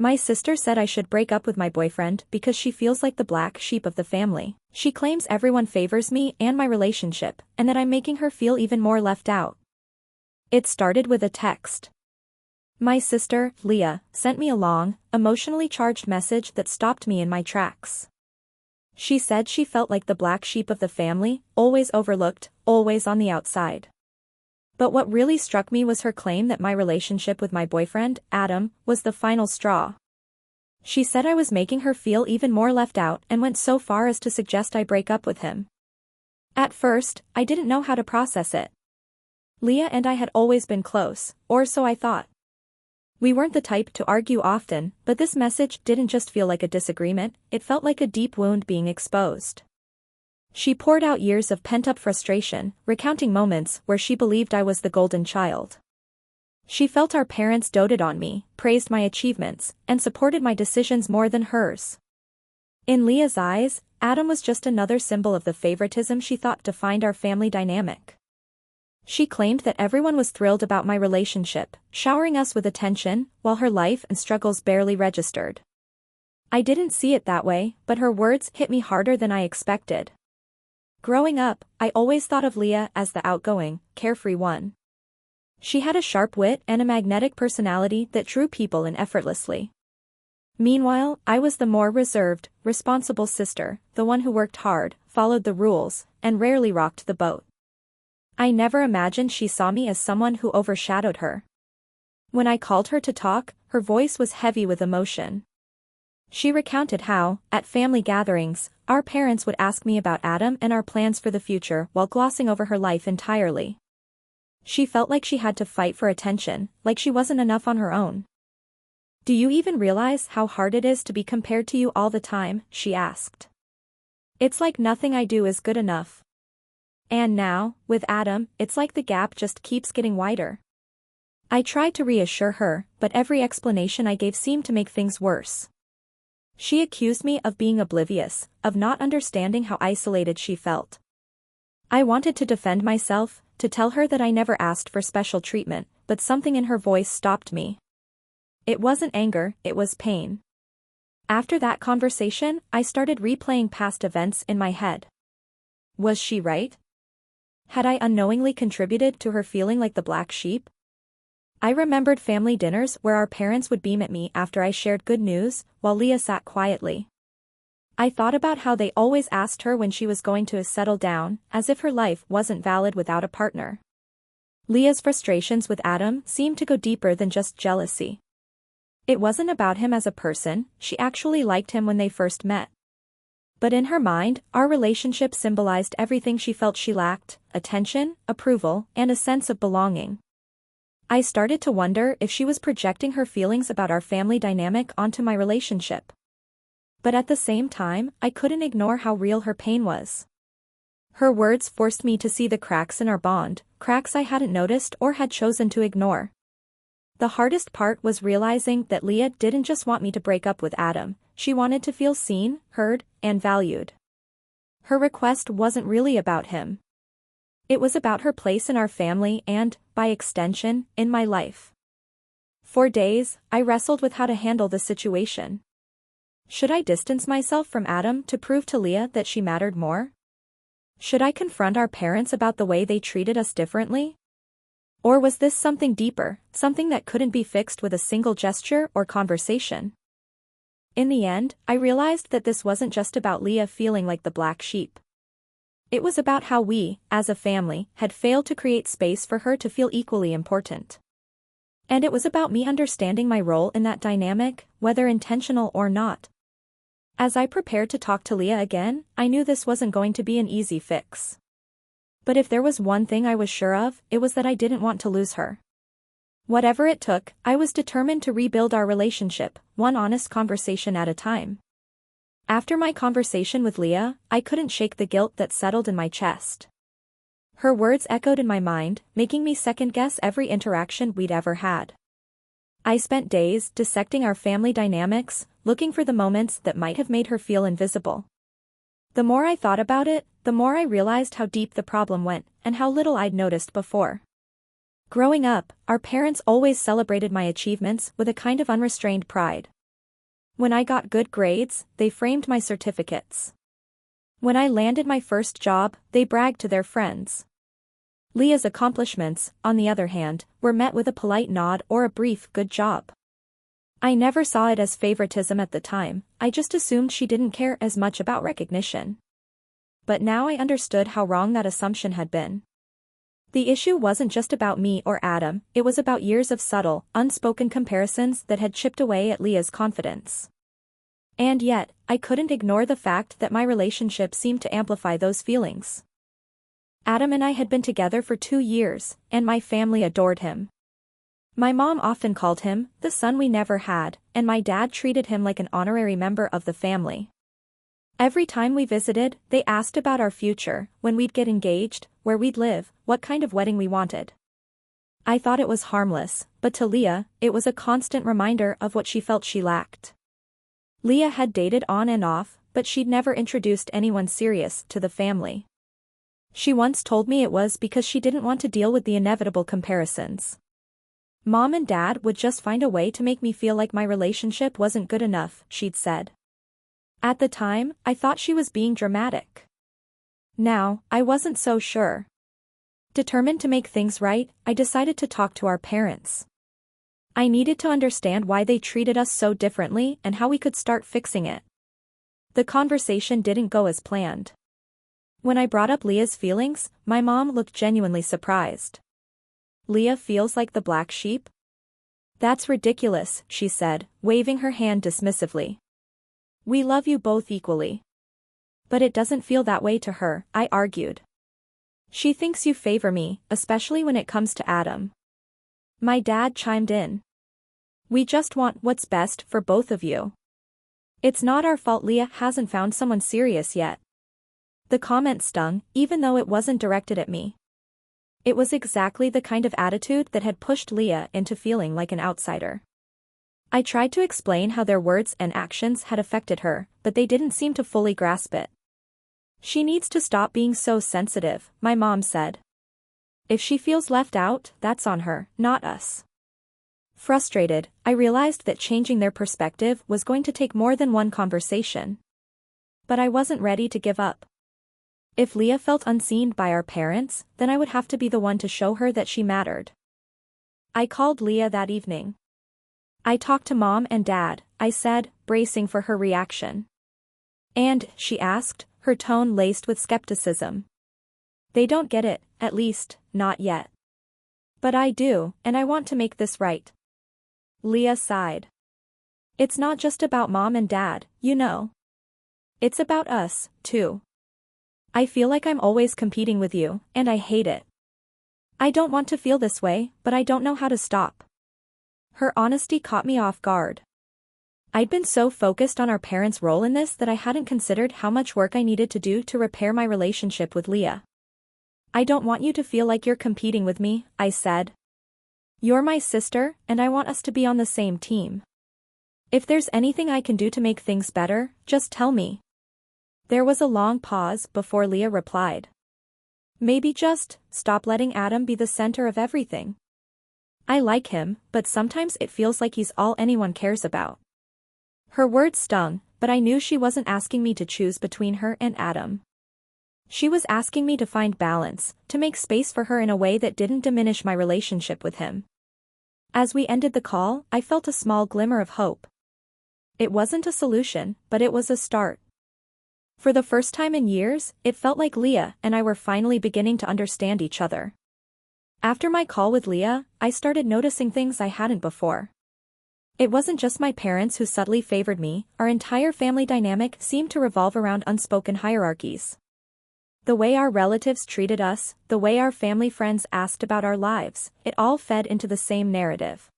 My sister said I should break up with my boyfriend because she feels like the black sheep of the family. She claims everyone favors me and my relationship, and that I'm making her feel even more left out. It started with a text. My sister, Leah, sent me a long, emotionally charged message that stopped me in my tracks. She said she felt like the black sheep of the family, always overlooked, always on the outside. But what really struck me was her claim that my relationship with my boyfriend, Adam, was the final straw. She said I was making her feel even more left out and went so far as to suggest I break up with him. At first, I didn't know how to process it. Leah and I had always been close, or so I thought. We weren't the type to argue often, but this message didn't just feel like a disagreement, it felt like a deep wound being exposed. She poured out years of pent-up frustration, recounting moments where she believed I was the golden child. She felt our parents doted on me, praised my achievements, and supported my decisions more than hers. In Leah's eyes, Adam was just another symbol of the favoritism she thought defined our family dynamic. She claimed that everyone was thrilled about my relationship, showering us with attention, while her life and struggles barely registered. I didn't see it that way, but her words hit me harder than I expected. Growing up, I always thought of Leah as the outgoing, carefree one. She had a sharp wit and a magnetic personality that drew people in effortlessly. Meanwhile, I was the more reserved, responsible sister, the one who worked hard, followed the rules, and rarely rocked the boat. I never imagined she saw me as someone who overshadowed her. When I called her to talk, her voice was heavy with emotion. She recounted how, at family gatherings, our parents would ask me about Adam and our plans for the future while glossing over her life entirely. She felt like she had to fight for attention, like she wasn't enough on her own. "Do you even realize how hard it is to be compared to you all the time?" she asked. "It's like nothing I do is good enough. And now, with Adam, it's like the gap just keeps getting wider." I tried to reassure her, but every explanation I gave seemed to make things worse. She accused me of being oblivious, of not understanding how isolated she felt. I wanted to defend myself, to tell her that I never asked for special treatment, but something in her voice stopped me. It wasn't anger, it was pain. After that conversation, I started replaying past events in my head. Was she right? Had I unknowingly contributed to her feeling like the black sheep? I remembered family dinners where our parents would beam at me after I shared good news, while Leah sat quietly. I thought about how they always asked her when she was going to settle down, as if her life wasn't valid without a partner. Leah's frustrations with Adam seemed to go deeper than just jealousy. It wasn't about him as a person, she actually liked him when they first met. But in her mind, our relationship symbolized everything she felt she lacked: attention, approval, and a sense of belonging. I started to wonder if she was projecting her feelings about our family dynamic onto my relationship. But at the same time, I couldn't ignore how real her pain was. Her words forced me to see the cracks in our bond, cracks I hadn't noticed or had chosen to ignore. The hardest part was realizing that Leah didn't just want me to break up with Adam, she wanted to feel seen, heard, and valued. Her request wasn't really about him. It was about her place in our family and, by extension, in my life. For days, I wrestled with how to handle the situation. Should I distance myself from Adam to prove to Leah that she mattered more? Should I confront our parents about the way they treated us differently? Or was this something deeper, something that couldn't be fixed with a single gesture or conversation? In the end, I realized that this wasn't just about Leah feeling like the black sheep. It was about how we, as a family, had failed to create space for her to feel equally important. And it was about me understanding my role in that dynamic, whether intentional or not. As I prepared to talk to Leah again, I knew this wasn't going to be an easy fix. But if there was one thing I was sure of, it was that I didn't want to lose her. Whatever it took, I was determined to rebuild our relationship, one honest conversation at a time. After my conversation with Leah, I couldn't shake the guilt that settled in my chest. Her words echoed in my mind, making me second-guess every interaction we'd ever had. I spent days dissecting our family dynamics, looking for the moments that might have made her feel invisible. The more I thought about it, the more I realized how deep the problem went, and how little I'd noticed before. Growing up, our parents always celebrated my achievements with a kind of unrestrained pride. When I got good grades, they framed my certificates. When I landed my first job, they bragged to their friends. Leah's accomplishments, on the other hand, were met with a polite nod or a brief "good job." I never saw it as favoritism at the time, I just assumed she didn't care as much about recognition. But now I understood how wrong that assumption had been. The issue wasn't just about me or Adam, it was about years of subtle, unspoken comparisons that had chipped away at Leah's confidence. And yet, I couldn't ignore the fact that my relationship seemed to amplify those feelings. Adam and I had been together for 2 years, and my family adored him. My mom often called him the son we never had, and my dad treated him like an honorary member of the family. Every time we visited, they asked about our future, when we'd get engaged, where we'd live, what kind of wedding we wanted. I thought it was harmless, but to Leah, it was a constant reminder of what she felt she lacked. Leah had dated on and off, but she'd never introduced anyone serious to the family. She once told me it was because she didn't want to deal with the inevitable comparisons. Mom and Dad would just find a way to make me feel like my relationship wasn't good enough, she'd said. At the time, I thought she was being dramatic. Now, I wasn't so sure. Determined to make things right, I decided to talk to our parents. I needed to understand why they treated us so differently and how we could start fixing it. The conversation didn't go as planned. When I brought up Leah's feelings, my mom looked genuinely surprised. "Leah feels like the black sheep?" "That's ridiculous," she said, waving her hand dismissively. "We love you both equally." "But it doesn't feel that way to her," I argued. "She thinks you favor me, especially when it comes to Adam." My dad chimed in. "We just want what's best for both of you. It's not our fault Leah hasn't found someone serious yet." The comment stung, even though it wasn't directed at me. It was exactly the kind of attitude that had pushed Leah into feeling like an outsider. I tried to explain how their words and actions had affected her, but they didn't seem to fully grasp it. "She needs to stop being so sensitive," my mom said. "If she feels left out, that's on her, not us." Frustrated, I realized that changing their perspective was going to take more than one conversation. But I wasn't ready to give up. If Leah felt unseen by our parents, then I would have to be the one to show her that she mattered. I called Leah that evening. "I talked to Mom and Dad," I said, bracing for her reaction. "And," she asked, her tone laced with skepticism. "They don't get it, at least, not yet. But I do, and I want to make this right." Leah sighed. "It's not just about Mom and Dad, you know. It's about us, too. I feel like I'm always competing with you, and I hate it. I don't want to feel this way, but I don't know how to stop." Her honesty caught me off guard. I'd been so focused on our parents' role in this that I hadn't considered how much work I needed to do to repair my relationship with Leah. "I don't want you to feel like you're competing with me," I said. "You're my sister, and I want us to be on the same team. If there's anything I can do to make things better, just tell me." There was a long pause before Leah replied. "Maybe just stop letting Adam be the center of everything. I like him, but sometimes it feels like he's all anyone cares about." Her words stung, but I knew she wasn't asking me to choose between her and Adam. She was asking me to find balance, to make space for her in a way that didn't diminish my relationship with him. As we ended the call, I felt a small glimmer of hope. It wasn't a solution, but it was a start. For the first time in years, it felt like Leah and I were finally beginning to understand each other. After my call with Leah, I started noticing things I hadn't before. It wasn't just my parents who subtly favored me, our entire family dynamic seemed to revolve around unspoken hierarchies. The way our relatives treated us, the way our family friends asked about our lives, it all fed into the same narrative.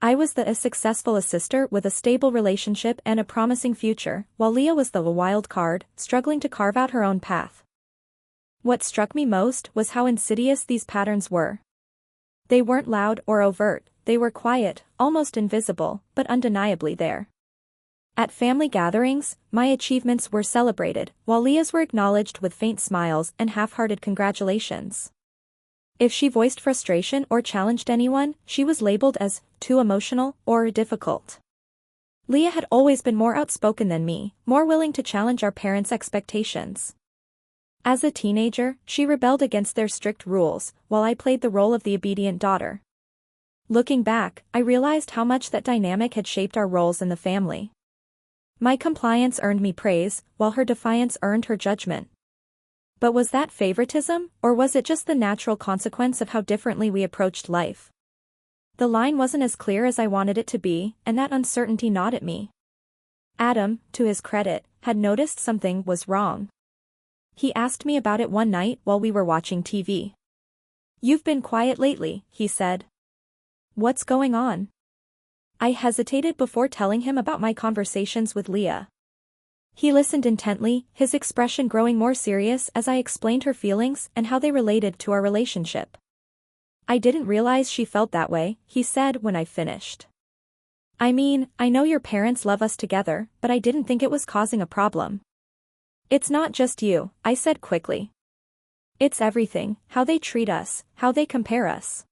I was the successful sister with a stable relationship and a promising future, while Leah was the wild card, struggling to carve out her own path. What struck me most was how insidious these patterns were. They weren't loud or overt, they were quiet, almost invisible, but undeniably there. At family gatherings, my achievements were celebrated, while Leah's were acknowledged with faint smiles and half-hearted congratulations. If she voiced frustration or challenged anyone, she was labeled as too emotional or difficult. Leah had always been more outspoken than me, more willing to challenge our parents' expectations. As a teenager, she rebelled against their strict rules, while I played the role of the obedient daughter. Looking back, I realized how much that dynamic had shaped our roles in the family. My compliance earned me praise, while her defiance earned her judgment. But was that favoritism, or was it just the natural consequence of how differently we approached life? The line wasn't as clear as I wanted it to be, and that uncertainty gnawed at me. Adam, to his credit, had noticed something was wrong. He asked me about it one night while we were watching TV. "You've been quiet lately," he said. "What's going on?" I hesitated before telling him about my conversations with Leah. He listened intently, his expression growing more serious as I explained her feelings and how they related to our relationship. "I didn't realize she felt that way," he said when I finished. "I mean, I know your parents love us together, but I didn't think it was causing a problem." "It's not just you," I said quickly. "It's everything, how they treat us, how they compare us.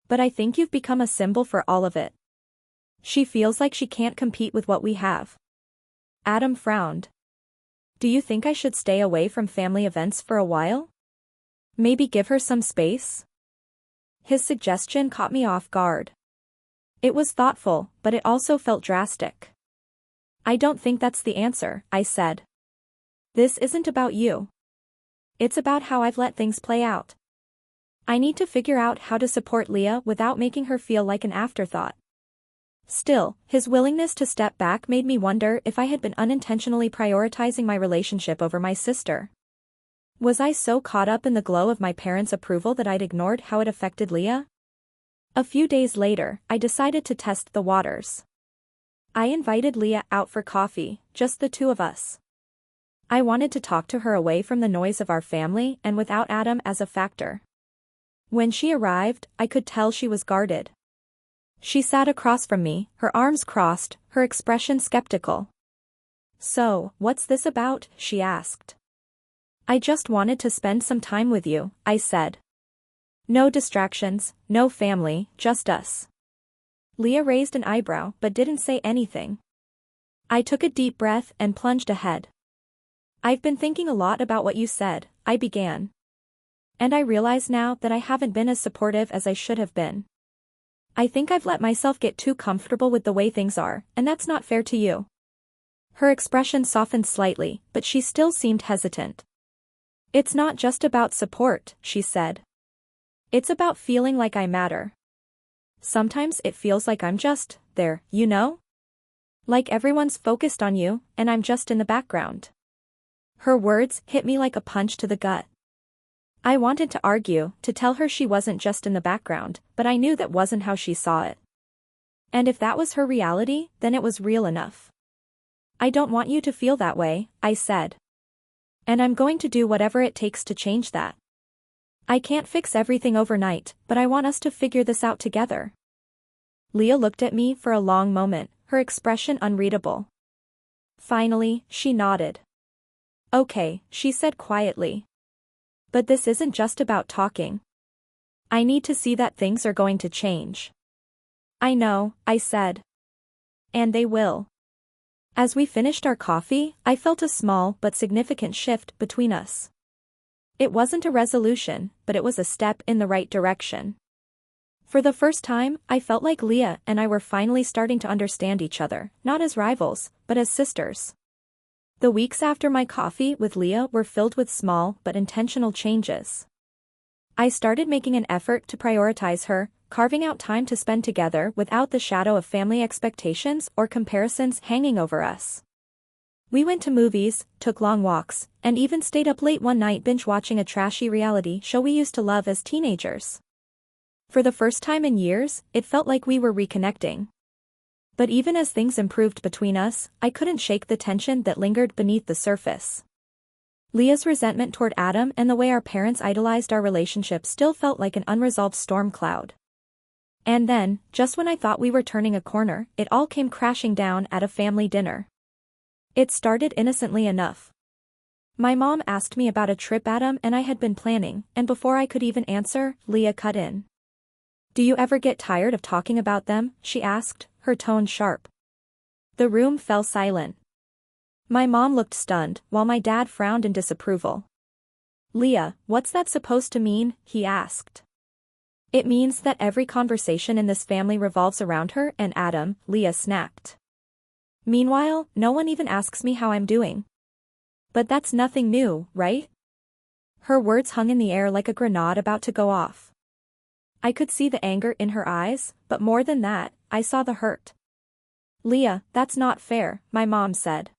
But I think you've become a symbol for all of it. She feels like she can't compete with what we have." Adam frowned. "Do you think I should stay away from family events for a while? Maybe give her some space?" His suggestion caught me off guard. It was thoughtful, but it also felt drastic. "I don't think that's the answer," I said. "This isn't about you. It's about how I've let things play out. I need to figure out how to support Leah without making her feel like an afterthought." Still, his willingness to step back made me wonder if I had been unintentionally prioritizing my relationship over my sister. Was I so caught up in the glow of my parents' approval that I'd ignored how it affected Leah? A few days later, I decided to test the waters. I invited Leah out for coffee, just the two of us. I wanted to talk to her away from the noise of our family and without Adam as a factor. When she arrived, I could tell she was guarded. She sat across from me, her arms crossed, her expression skeptical. "So, what's this about?" she asked. "I just wanted to spend some time with you," I said. "No distractions, no family, just us." Leah raised an eyebrow but didn't say anything. I took a deep breath and plunged ahead. "I've been thinking a lot about what you said," I began. "And I realize now that I haven't been as supportive as I should have been. I think I've let myself get too comfortable with the way things are, and that's not fair to you." Her expression softened slightly, but she still seemed hesitant. "It's not just about support," she said. "It's about feeling like I matter. Sometimes it feels like I'm just there, you know? Like everyone's focused on you, and I'm just in the background." Her words hit me like a punch to the gut. I wanted to argue, to tell her she wasn't just in the background, but I knew that wasn't how she saw it. And if that was her reality, then it was real enough. "I don't want you to feel that way," I said. "And I'm going to do whatever it takes to change that. I can't fix everything overnight, but I want us to figure this out together." Leah looked at me for a long moment, her expression unreadable. Finally, she nodded. "Okay," she said quietly. "But this isn't just about talking. I need to see that things are going to change." "I know," I said. "And they will." As we finished our coffee, I felt a small but significant shift between us. It wasn't a resolution, but it was a step in the right direction. For the first time, I felt like Leah and I were finally starting to understand each other, not as rivals, but as sisters. The weeks after my coffee with Leah were filled with small but intentional changes. I started making an effort to prioritize her, carving out time to spend together without the shadow of family expectations or comparisons hanging over us. We went to movies, took long walks, and even stayed up late one night binge-watching a trashy reality show we used to love as teenagers. For the first time in years, it felt like we were reconnecting. But even as things improved between us, I couldn't shake the tension that lingered beneath the surface. Leah's resentment toward Adam and the way our parents idolized our relationship still felt like an unresolved storm cloud. And then, just when I thought we were turning a corner, it all came crashing down at a family dinner. It started innocently enough. My mom asked me about a trip Adam and I had been planning, and before I could even answer, Leah cut in. "Do you ever get tired of talking about them?" she asked, her tone sharp. The room fell silent. My mom looked stunned, while my dad frowned in disapproval. "Leah, what's that supposed to mean?" he asked. "It means that every conversation in this family revolves around her and Adam," Leah snapped. "Meanwhile, no one even asks me how I'm doing. But that's nothing new, right?" Her words hung in the air like a grenade about to go off. I could see the anger in her eyes, but more than that, I saw the hurt. "Leah, that's not fair," my mom said.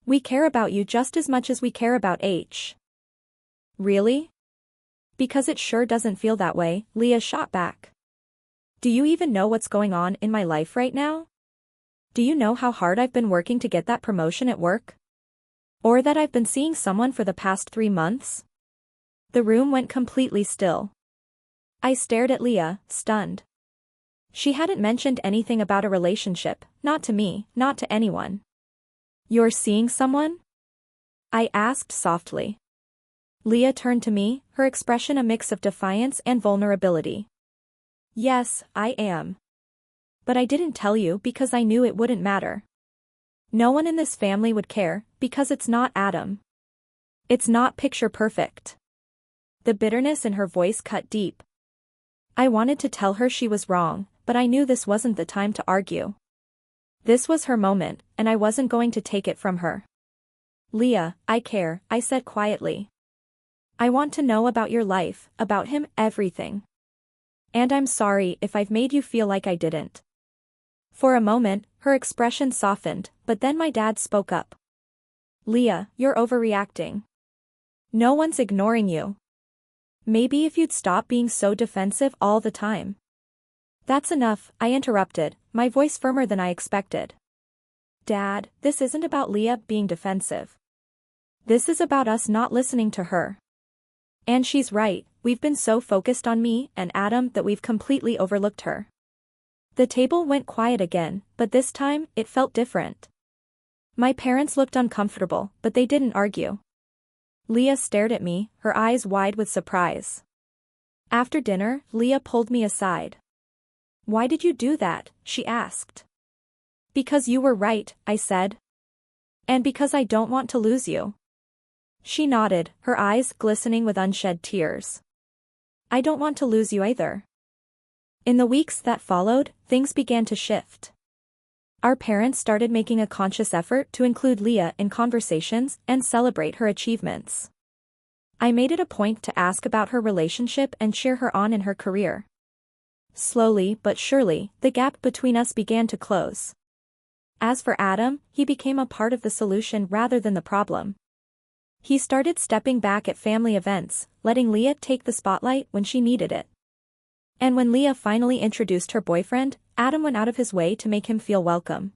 "We care about you just as much as we care about H." "Really?" "Because it sure doesn't feel that way," Leah shot back. "Do you even know what's going on in my life right now? Do you know how hard I've been working to get that promotion at work? Or that I've been seeing someone for the past 3 months?" The room went completely still. I stared at Leah, stunned. She hadn't mentioned anything about a relationship, not to me, not to anyone. "You're seeing someone?" I asked softly. Leah turned to me, her expression a mix of defiance and vulnerability. "Yes, I am. But I didn't tell you because I knew it wouldn't matter. No one in this family would care, because it's not Adam. It's not picture perfect." The bitterness in her voice cut deep. I wanted to tell her she was wrong, but I knew this wasn't the time to argue. This was her moment, and I wasn't going to take it from her. "Leah, I care," I said quietly. "I want to know about your life, about him, everything. And I'm sorry if I've made you feel like I didn't." For a moment, her expression softened, but then my dad spoke up. "Leah, you're overreacting. No one's ignoring you. Maybe if you'd stop being so defensive all the time." "That's enough," I interrupted, my voice firmer than I expected. "Dad, this isn't about Leah being defensive. This is about us not listening to her. And she's right, we've been so focused on me and Adam that we've completely overlooked her." The table went quiet again, but this time, it felt different. My parents looked uncomfortable, but they didn't argue. Leah stared at me, her eyes wide with surprise. After dinner, Leah pulled me aside. "Why did you do that?" she asked. "Because you were right," I said. "And because I don't want to lose you." She nodded, her eyes glistening with unshed tears. "I don't want to lose you either." In the weeks that followed, things began to shift. Our parents started making a conscious effort to include Leah in conversations and celebrate her achievements. I made it a point to ask about her relationship and cheer her on in her career. Slowly but surely, the gap between us began to close. As for Adam, he became a part of the solution rather than the problem. He started stepping back at family events, letting Leah take the spotlight when she needed it. And when Leah finally introduced her boyfriend, Adam went out of his way to make him feel welcome.